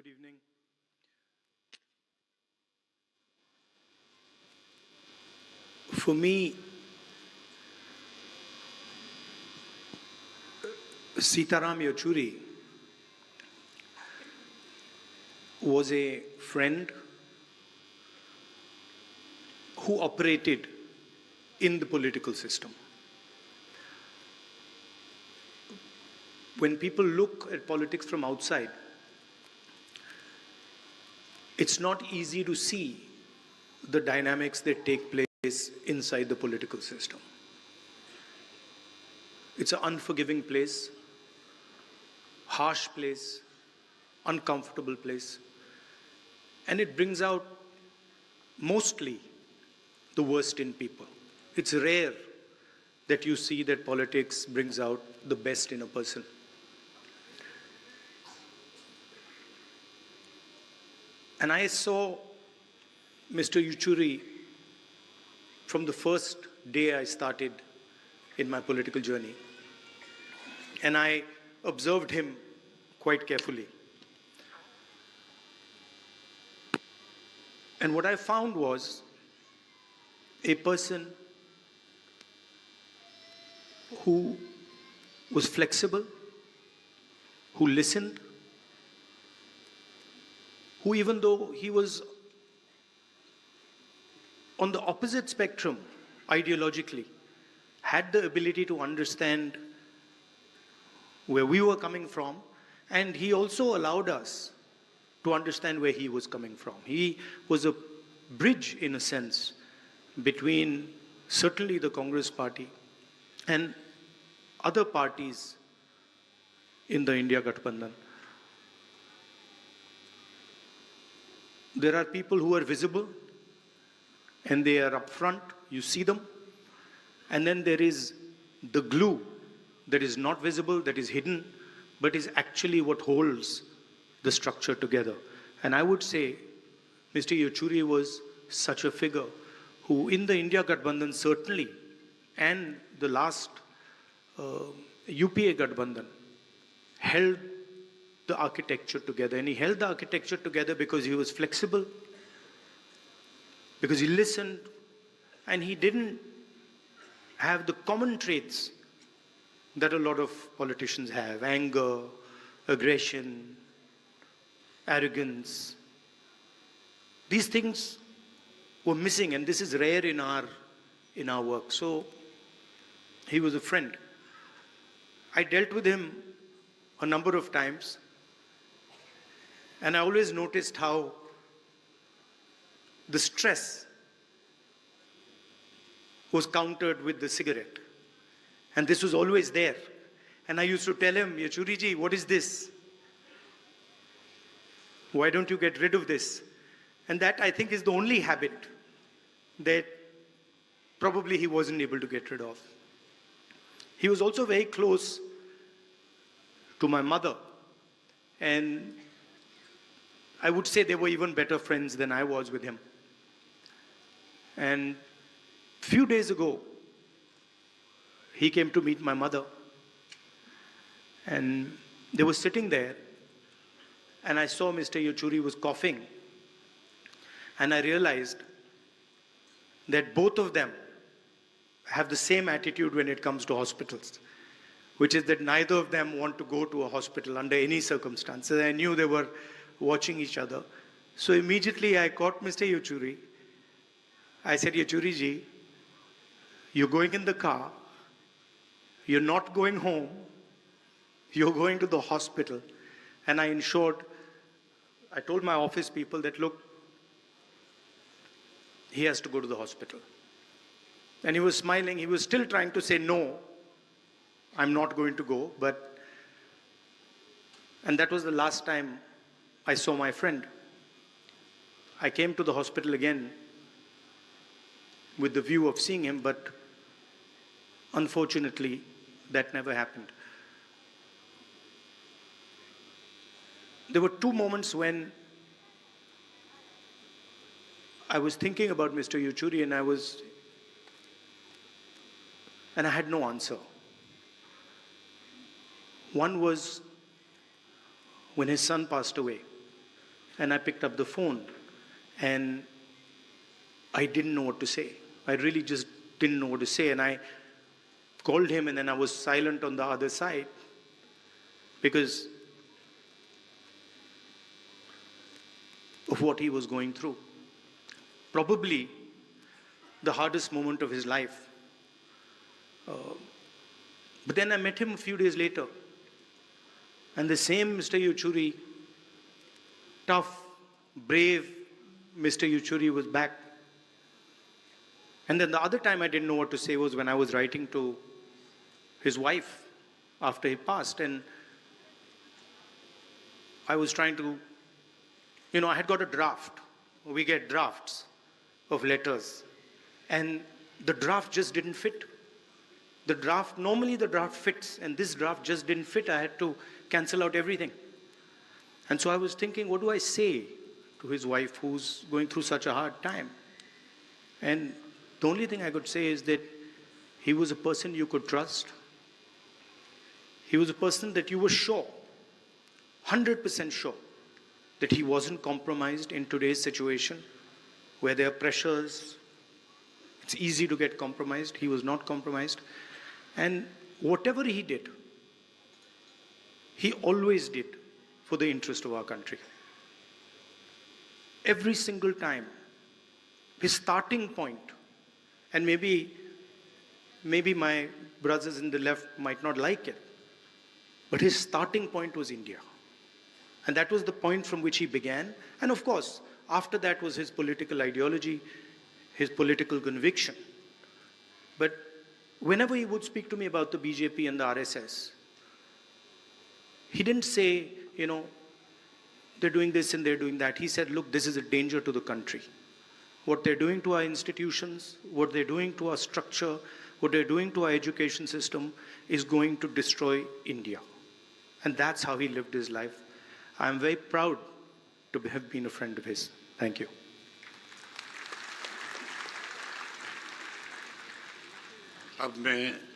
evening. For me, Sitaram Yechury was a friend who operated in the political system. When people look at politics from outside, it's not easy to see the dynamics that take place inside the political system. It's an unforgiving place, harsh place, uncomfortable place, and it brings out mostly the worst in people. It's rare that you see that politics brings out the best in a person. And I saw Mr. Yechury from the first day I started in my political journey. And I observed him quite carefully. And what I found was a person who was flexible, who listened, who, even though he was on the opposite spectrum ideologically, had the ability to understand where we were coming from, and he also allowed us to understand where he was coming from. He was a bridge, in a sense, between certainly the Congress party and other parties in the India Gathbandhan. There are people who are visible and they are upfront, you see them. And then there is the glue that is not visible, that is hidden, but is actually what holds the structure together. And I would say Mr. Yechury was such a figure who, in the India Gathbandhan certainly, and the last UPA Gathbandhan, held the architecture together. And he held the architecture together because he was flexible, because he listened, and he didn't have the common traits that a lot of politicians have: anger, aggression, arrogance. These things were missing, and this is rare in our work. So he was a friend. I dealt with him a number of times, and I always noticed how the stress was countered with the cigarette. And this was always there. And I used to tell him, Yechury ji, what is this? Why don't you get rid of this? And that, I think, is the only habit that probably he wasn't able to get rid of. He was also very close to my mother. And I would say they were even better friends than I was with him. And a few days ago, he came to meet my mother. And they were sitting there, and I saw Mr. Yechury was coughing. And I realized that both of them have the same attitude when it comes to hospitals, which is that neither of them want to go to a hospital under any circumstances. I knew they were watching each other. So immediately I caught Mr. Yechury. I said, Yechury ji, you're going in the car, you're not going home, you're going to the hospital. And I told my office people that, look, he has to go to the hospital. And he was smiling. He was still trying to say, no, I'm not going to go. And that was the last time I saw my friend. I came to the hospital again with the view of seeing him, but unfortunately, that never happened. There were two moments when I was thinking about Mr. Yechury, and I had no answer. One was when his son passed away. and I picked up the phone, and I didn't know what to say. I really just didn't know what to say, and I called him, and then I was silent on the other side because of what he was going through. Probably the hardest moment of his life. But then I met him a few days later, and the same Mr. Yechuri, tough, brave Mr. Yechuri was back. And then the other time I didn't know what to say was when I was writing to his wife after he passed, and I was trying to, I had got a draft. We get drafts of letters, and the draft just didn't fit. Normally the draft fits, and this draft just didn't fit. I had to cancel out everything. And so I was thinking, what do I say to his wife who's going through such a hard time? And the only thing I could say is that he was a person you could trust. He was a person that you were sure, 100% sure, that he wasn't compromised in today's situation where there are pressures. It's easy to get compromised. He was not compromised. And whatever he did, he always did for the interest of our country. Every single time, his starting point, and maybe my brothers in the left might not like it, but his starting point was India. And that was the point from which he began. And of course, after that was his political ideology, his political conviction. But whenever he would speak to me about the BJP and the RSS, he didn't say, they're doing this and they're doing that. He said, look, this is a danger to the country. What they're doing to our institutions, what they're doing to our structure, what they're doing to our education system is going to destroy India. And that's how he lived his life. I'm very proud to have been a friend of his. Thank you. अब मैं